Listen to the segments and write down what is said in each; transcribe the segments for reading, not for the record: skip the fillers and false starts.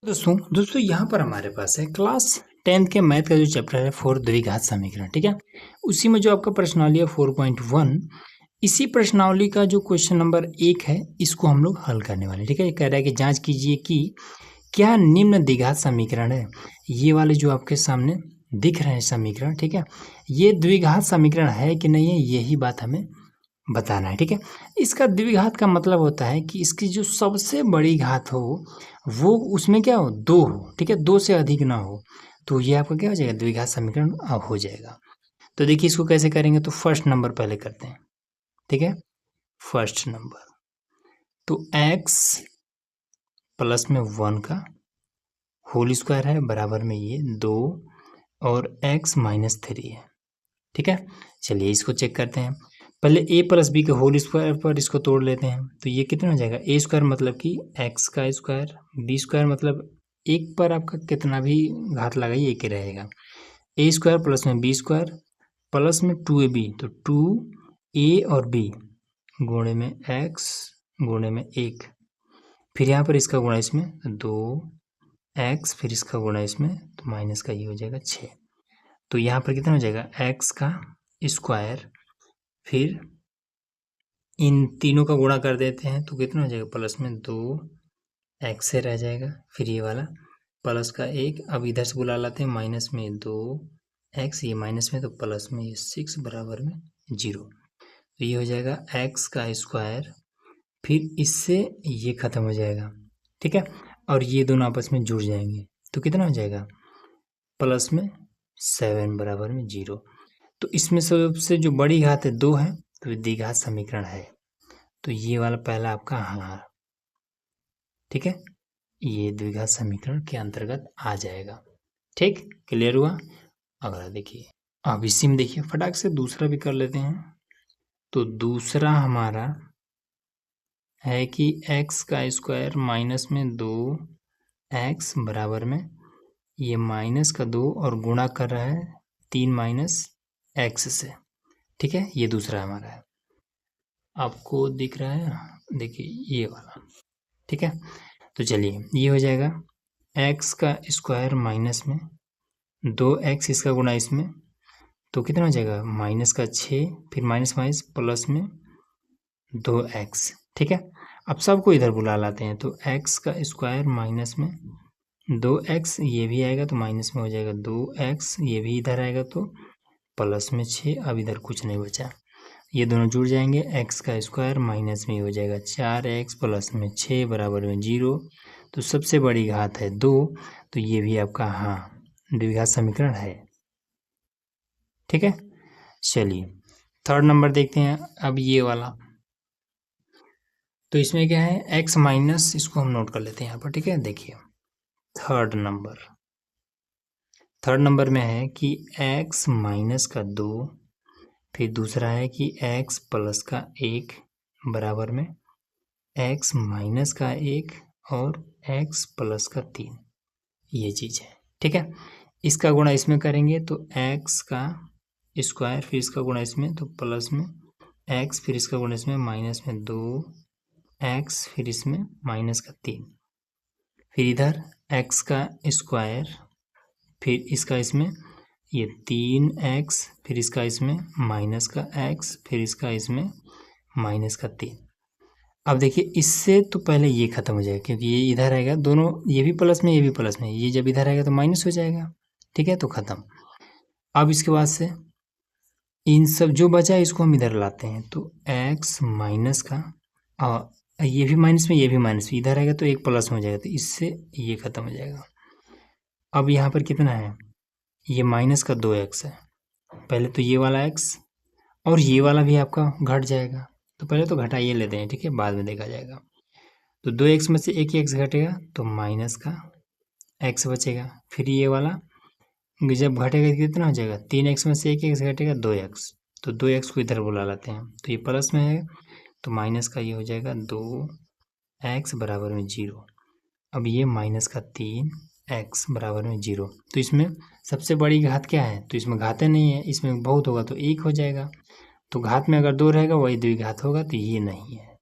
दोस्तों यहाँ पर हमारे पास है क्लास 10th के मैथ का जो चैप्टर है 4 द्विघात समीकरण। ठीक है, उसी में जो आपका प्रश्नावली है 4.1, इसी प्रश्नावली का जो क्वेश्चन नंबर 1 है इसको हम लोग हल करने वाले हैं। ठीक है, ये कह रहा है कि जांच कीजिए कि क्या निम्न द्विघात समीकरण है, ये वाले जो आपके सामने दिख रहे हैं समीकरण, ठीक है, ये द्विघात समीकरण है कि नहीं है, यही बात हमें बताना है। ठीक है, इसका द्विघात का मतलब होता है कि इसकी जो सबसे बड़ी घात हो वो उसमें क्या हो, दो हो। ठीक है, दो से अधिक ना हो, तो ये आपका क्या हो जाएगा, द्विघात समीकरण अब हो जाएगा। तो देखिए इसको कैसे करेंगे, तो फर्स्ट नंबर पहले करते हैं। ठीक है, फर्स्ट नंबर तो x प्लस में 1 का होल स्क्वायर है बराबर में ये 2 और x माइनस 3 है। ठीक है, चलिए इसको चेक करते हैं। पहले a प्लस बी के होल स्क्वायर पर इसको तोड़ लेते हैं, तो ये कितना हो जाएगा, a स्क्वायर मतलब कि x का स्क्वायर, b स्क्वायर मतलब एक पर आपका कितना भी घात लगाइए एक ही रहेगा, a स्क्वायर प्लस में b स्क्वायर प्लस में 2ab, तो 2a और b गुणे में x गुणे में 1, फिर यहाँ पर इसका गुणा इसमें 2x, फिर इसका गुणा इसमें तो माइनस का ये हो जाएगा 6। तो यहाँ पर कितना हो जाएगा, x का स्क्वायर, फिर इन तीनों का गुणा कर देते हैं तो कितना हो जाएगा, प्लस में 2x से रह जाएगा, फिर ये वाला प्लस का 1, अब इधर से बुला लाते हैं माइनस में 2x, ये माइनस में तो प्लस में ये 6 बराबर में 0। तो ये हो जाएगा x का स्क्वायर, फिर इससे ये खत्म हो जाएगा। ठीक है, और ये दोनों आपस में जुड़ जाएंगे तो कितना हो जाएगा, प्लस में 7 बराबर में 0। तो इसमें सबसे जो बड़ी घात है 2 है, तो द्विघात समीकरण है, तो ये वाला पहला आपका हाँ। ठीक है, ये द्विघात समीकरण के अंतर्गत आ जाएगा। ठीक, क्लियर हुआ। अगला देखिए, अब इसी में देखिए फटाक से दूसरा भी कर लेते हैं। तो दूसरा हमारा है कि x का स्क्वायर माइनस में 2x बराबर में ये माइनस का 2 और गुणा कर रहा है 3 माइनस x से। ठीक है, ये दूसरा हमारा है, आपको दिख रहा है, देखिए ये वाला। ठीक है, तो चलिए ये हो जाएगा x का स्क्वायर माइनस में 2x, इसका गुणा इसमें तो कितना हो जाएगा, माइनस का 6, फिर माइनस माइनस प्लस में 2x। ठीक है, अब सबको इधर बुला लाते हैं, तो x का स्क्वायर माइनस में 2x, ये भी आएगा तो माइनस में हो जाएगा 2x, ये भी इधर आएगा तो प्लस में 6, अब इधर कुछ नहीं बचा, ये दोनों जुड़ जाएंगे, x का स्क्वायर माइनस में हो जाएगा 4x प्लस में 6 बराबर में 0। तो सबसे बड़ी घात है 2, तो ये भी आपका हाँ द्विघात समीकरण है। ठीक है, चलिए थर्ड नंबर देखते हैं। अब ये वाला, तो इसमें क्या है, x माइनस, इसको हम नोट कर लेते हैं यहाँ पर। ठीक है, देखिए थर्ड नंबर में है कि x माइनस का 2, फिर दूसरा है कि x प्लस का 1 बराबर में x माइनस का 1 और x प्लस का 3, ये चीज़ है। ठीक है, इसका गुणा इसमें करेंगे तो x का स्क्वायर, फिर इसका गुणा इसमें तो प्लस में x, फिर इसका गुणा इसमें माइनस में 2x, फिर इसमें माइनस का 3, फिर इधर x का स्क्वायर, फिर इसका इसमें ये 3x, फिर इसका इसमें माइनस का x, फिर इसका इसमें माइनस का 3। अब देखिए इससे तो पहले ये खत्म हो जाएगा, क्योंकि ये इधर आएगा, दोनों ये भी प्लस में ये भी प्लस में, ये जब इधर आएगा तो माइनस हो जाएगा। ठीक है, तो खत्म। अब इसके बाद से इन सब जो बचा है इसको हम इधर लाते हैं, तो x माइनस का ये भी माइनस में ये भी माइनस में, इधर आएगा तो एक प्लस में हो जाएगा, तो इससे ये खत्म हो जाएगा। अब यहाँ पर कितना है, ये माइनस का 2x है, पहले तो ये वाला x और ये वाला भी आपका घट जाएगा, तो पहले तो घटाइए लेते हैं। ठीक है, बाद में देखा जाएगा। तो 2x में से एक ही x घटेगा तो माइनस का x बचेगा, फिर ये वाला जब घटेगा तो कितना हो जाएगा, 3x में से एक x घटेगा 2x, तो 2x को इधर बुला लाते हैं, तो ये प्लस में है तो माइनस का ये हो जाएगा 2x बराबर में 0। अब ये माइनस का 3x बराबर में 0, तो इसमें सबसे बड़ी घात क्या है, तो इसमें घातें नहीं है, इसमें बहुत होगा तो 1 हो जाएगा, तो घात में अगर 2 रहेगा वही द्विघात होगा, तो ये नहीं है,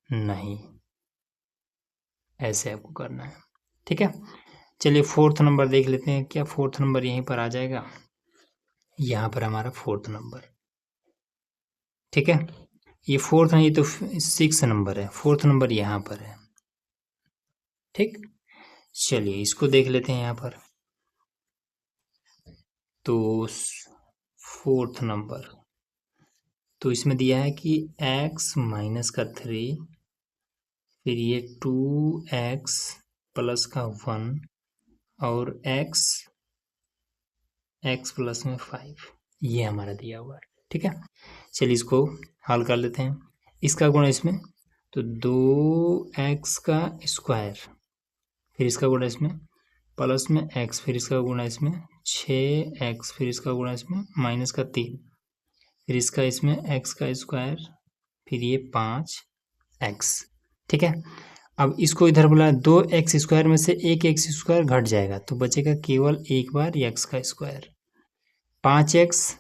नहीं। ऐसे आपको करना है, ठीक है। चलिए फोर्थ नंबर देख लेते हैं, क्या फोर्थ नंबर यहीं पर आ जाएगा? यहाँ पर हमारा फोर्थ नंबर, ठीक है। ये फोर्थ नहीं, ये तो 6 नंबर है, फोर्थ नंबर यहाँ पर है, ठीक। चलिए इसको देख लेते हैं यहाँ पर। तो फोर्थ नंबर, तो इसमें दिया है कि x माइनस का 3, फिर ये 2x प्लस का 1 और x प्लस में 5, ये हमारा दिया हुआ है, ठीक है। चलिए इसको हल कर लेते हैं। इसका गुणा इसमें, तो 2x का स्क्वायर, फिर इसका गुणा इसमें प्लस में x, फिर इसका गुणा इसमें 6x, फिर इसका गुणा इसमें माइनस का 3, फिर इसका इसमें x का स्क्वायर, फिर ये 5x, ठीक है। अब इसको इधर बुला, 2x स्क्वायर में से एक x स्क्वायर घट जाएगा तो बचेगा केवल एक बार x का स्क्वायर, 5x,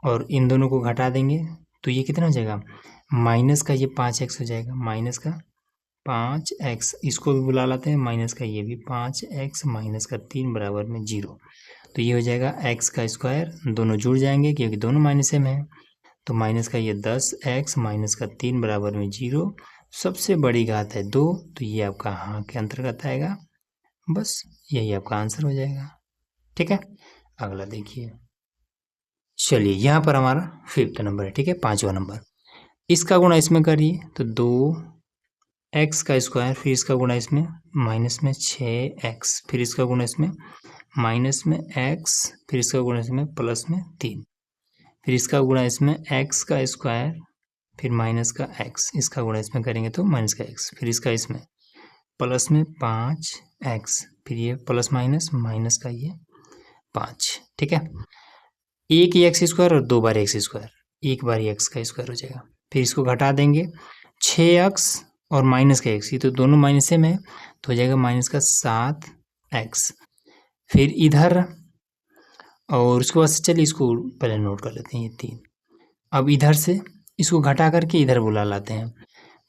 और इन दोनों को घटा देंगे तो ये कितना हो जाएगा, माइनस का ये 5x हो जाएगा, माइनस का 5x, इसको भी बुला लाते हैं, माइनस का ये भी 5x माइनस का 3 बराबर में 0। तो ये हो जाएगा x का स्क्वायर, दोनों जुड़ जाएंगे क्योंकि दोनों माइनस में है, तो माइनस का ये 10x माइनस का 3 बराबर में 0, सबसे बड़ी घात है 2, तो ये आपका हाँ के अंतर्गत आएगा। बस यही आपका आंसर हो जाएगा, ठीक है। अगला देखिए, चलिए यहाँ पर हमारा फिफ्थ नंबर है, ठीक है, 5वां नंबर। इसका गुणा इसमें करिए तो 2x का स्क्वायर, फिर इसका गुणा इसमें माइनस में 6x, फिर इसका गुणा इसमें माइनस में x, फिर इसका गुणा इसमें प्लस में 3, फिर इसका गुणा इसमें x का स्क्वायर, फिर माइनस का x, इसका गुणा इसमें करेंगे तो माइनस का x, फिर इसका इसमें प्लस में 5x, फिर ये प्लस माइनस माइनस का ये 5, ठीक है। एक ही एक्स स्क्वायर और 2 बार एक्स स्क्वायर, एक बार ही एक्स का स्क्वायर हो जाएगा, फिर इसको घटा देंगे 6x और माइनस का x, ये तो दोनों माइनस में है तो हो जाएगा माइनस का 7x, फिर इधर, और उसके बाद से चलिए इसको पहले नोट कर लेते हैं, ये 3। अब इधर से इसको घटा करके इधर बुला लाते हैं,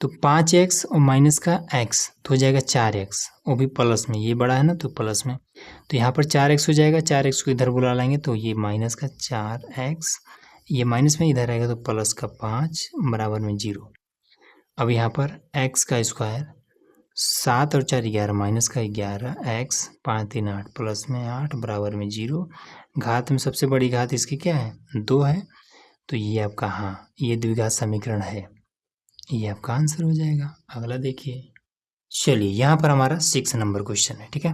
तो 5x और माइनस का x तो हो जाएगा 4x, वो भी प्लस में, ये बड़ा है ना तो प्लस में, तो यहाँ पर 4x हो जाएगा, 4x को इधर बुला लाएंगे तो ये माइनस का 4x, ये माइनस में इधर आएगा तो प्लस का 5 बराबर में 0। अब यहाँ पर x का स्क्वायर, 7 और 4 11, माइनस का 11x, 5 3 8 प्लस में 8 बराबर में 0। घात में सबसे बड़ी घात इसकी क्या है, 2 है, तो ये आपका हाँ ये द्विघात समीकरण है, ये आपका आंसर हो जाएगा। अगला देखिए, चलिए यहाँ पर हमारा 6 नंबर क्वेश्चन है, ठीक है।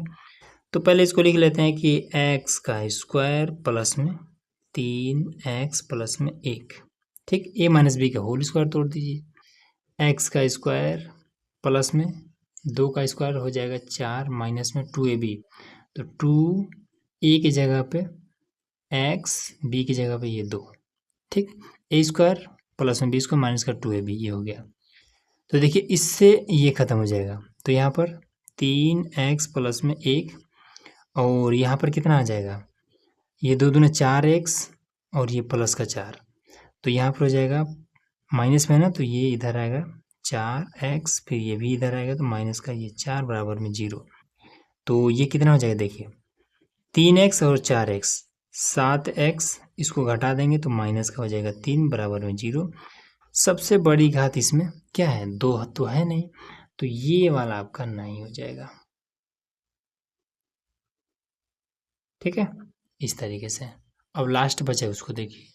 तो पहले इसको लिख लेते हैं कि x का स्क्वायर प्लस में 3x प्लस में 1, ठीक, a माइनस बी का होल स्क्वायर तोड़ दीजिए, x का स्क्वायर प्लस में 2 का स्क्वायर हो जाएगा 4 माइनस में 2ab, तो 2a की जगह पे x, b की जगह पे ये 2, ठीक, a स्क्वायर प्लस में b स्क्वायर माइनस का 2ab, ये हो गया। तो देखिए इससे ये खत्म हो जाएगा, तो यहाँ पर 3x प्लस में 1, और यहाँ पर कितना आ जाएगा, ये 2 दूने 4x और ये प्लस का 4, तो यहाँ पर हो जाएगा माइनस में है ना, तो ये इधर आएगा 4x, फिर ये भी इधर आएगा तो माइनस का ये 4 बराबर में 0। तो ये कितना हो जाएगा, देखिए 3x और 4x, 7x, इसको घटा देंगे तो माइनस का हो जाएगा 3 बराबर में 0। सबसे बड़ी घात इसमें क्या है, 2 तो है नहीं, तो ये वाला आपका नहीं हो जाएगा, ठीक है, इस तरीके से। अब लास्ट बचा उसको देखिए,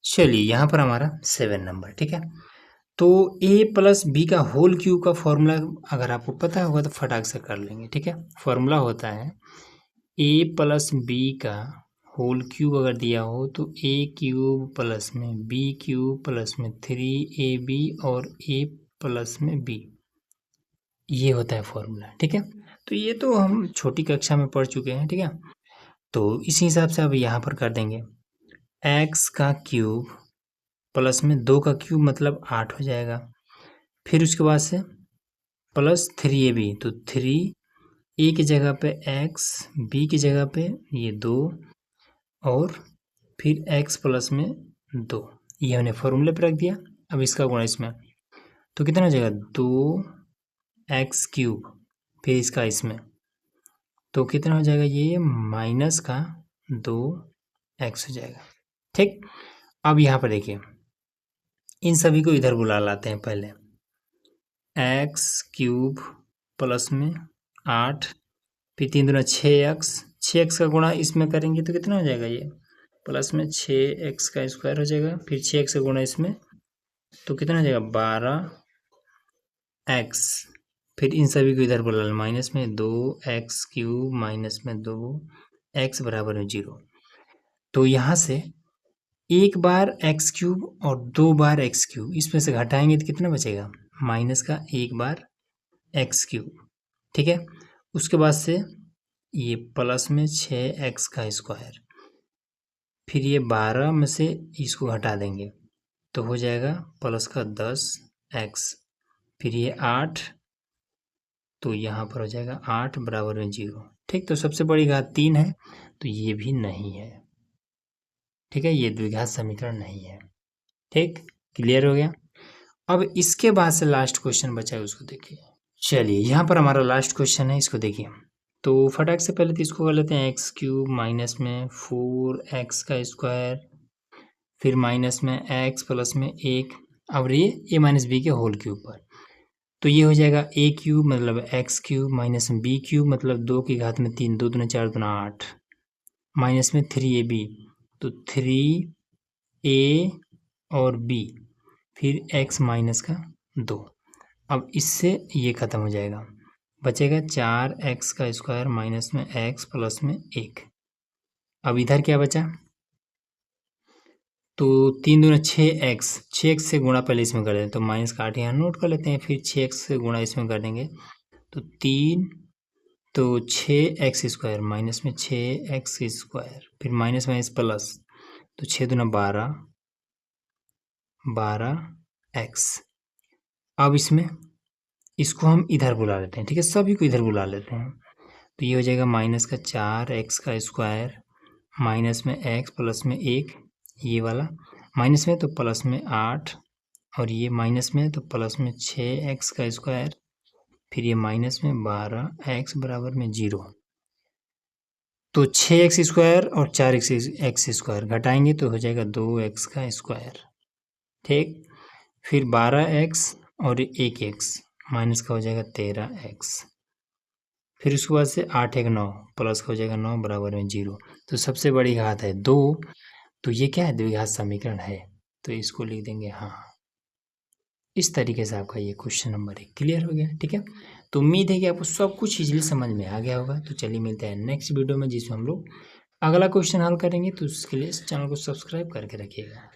चलिए यहाँ पर हमारा 7 नंबर, ठीक है। तो a प्लस बी का होल क्यूब का फॉर्मूला अगर आपको पता होगा तो फटाक से कर लेंगे, ठीक है। फॉर्मूला होता है a प्लस बी का होल क्यूब अगर दिया हो तो a क्यूब प्लस में b क्यूब प्लस में 3ab और a प्लस में b, ये होता है फॉर्मूला, ठीक है। तो ये तो हम छोटी कक्षा में पढ़ चुके हैं, ठीक है। तो इसी हिसाब से अब यहाँ पर कर देंगे, x का क्यूब प्लस में 2 का क्यूब मतलब 8 हो जाएगा, फिर उसके बाद से प्लस 3ab, तो 3a की जगह पे x, b की जगह पे ये 2, और फिर x प्लस में 2, ये हमने फॉर्मूले पर रख दिया। अब इसका गुणा इसमें, तो कितना हो जाएगा 2x क्यूब, फिर इसका इसमें, तो कितना हो जाएगा ये माइनस का 2x हो जाएगा। ठीक, अब यहाँ पर देखिए इन सभी को इधर बुला लाते हैं पहले। x³ प्लस में 8, फिर 3 दूना 6x, 6x का गुणा इसमें करेंगे तो कितना हो जाएगा ये प्लस में 6x का स्क्वायर हो जाएगा, फिर 6x का गुणा इसमें तो कितना हो जाएगा 12x, फिर इन सभी को इधर बुला लें माइनस में 2x³ माइनस में 2x बराबर में 0। तो यहाँ से एक बार x³ और 2 बार x³ इसमें से घटाएंगे तो कितना बचेगा माइनस का 1 बार x³। ठीक है, उसके बाद से ये प्लस में 6x का स्क्वायर, फिर ये 12 में से इसको घटा देंगे तो हो जाएगा प्लस का 10x, फिर ये 8, तो यहाँ पर हो जाएगा 8 बराबर में 0। ठीक, तो सबसे बड़ी घात 3 है तो ये भी नहीं है। ठीक है, ये द्विघात समीकरण नहीं है। ठीक, क्लियर हो गया। अब इसके बाद से लास्ट क्वेश्चन बचा है उसको देखिए। चलिए यहाँ पर हमारा लास्ट क्वेश्चन है, इसको देखिए। तो फटाक से पहले तो इसको कर लेते हैं x³ माइनस में 4x का स्क्वायर, फिर माइनस में x प्लस में 1, अब ये a माइनस बी के होल के ऊपर, तो ये हो जाएगा a³ मतलब x³ माइनस में b³ मतलब 2 की घात में 3, 2 दूना 4 दूना 8, माइनस में 3ab, तो 3a और b, फिर x माइनस का 2। अब इससे ये ख़त्म हो जाएगा, बचेगा 4x का स्क्वायर माइनस में x प्लस में 1। अब इधर क्या बचा, तो 3 दूना 6x, 6x से गुणा पहले इसमें कर दें तो माइनस का 8 यहाँ नोट कर लेते हैं, फिर 6x से गुणा इसमें कर देंगे तो 3, तो 6x स्क्वायर माइनस में 6x स्क्वायर, फिर माइनस माइनस प्लस, तो 6 दूना 12, 12x। अब इसमें इसको हम इधर बुला लेते हैं। ठीक है, सभी को इधर बुला लेते हैं तो ये हो जाएगा माइनस का 4x का स्क्वायर माइनस में x प्लस में 1, ये वाला माइनस में तो प्लस में 8, और ये माइनस में तो प्लस में 6x का स्क्वायर, फिर ये माइनस में 12x बराबर में 0। तो 6x स्क्वायर और 4x स्क्वायर घटाएंगे तो हो जाएगा 2x का स्क्वायर। ठीक, फिर 12x और 1x माइनस का हो जाएगा 13x, फिर उसके बाद से 8 1 9 प्लस का हो जाएगा 9 बराबर में 0। तो सबसे बड़ी घात है 2, तो ये क्या है द्विघात समीकरण है, तो इसको लिख देंगे हाँ। इस तरीके से आपका ये क्वेश्चन नंबर 1 क्लियर हो गया। ठीक है, तो उम्मीद है कि आपको सब कुछ इजीली समझ में आ गया होगा। तो चलिए मिलते हैं नेक्स्ट वीडियो में जिसमें हम लोग अगला क्वेश्चन हल करेंगे। तो उसके लिए इस चैनल को सब्सक्राइब करके रखिएगा।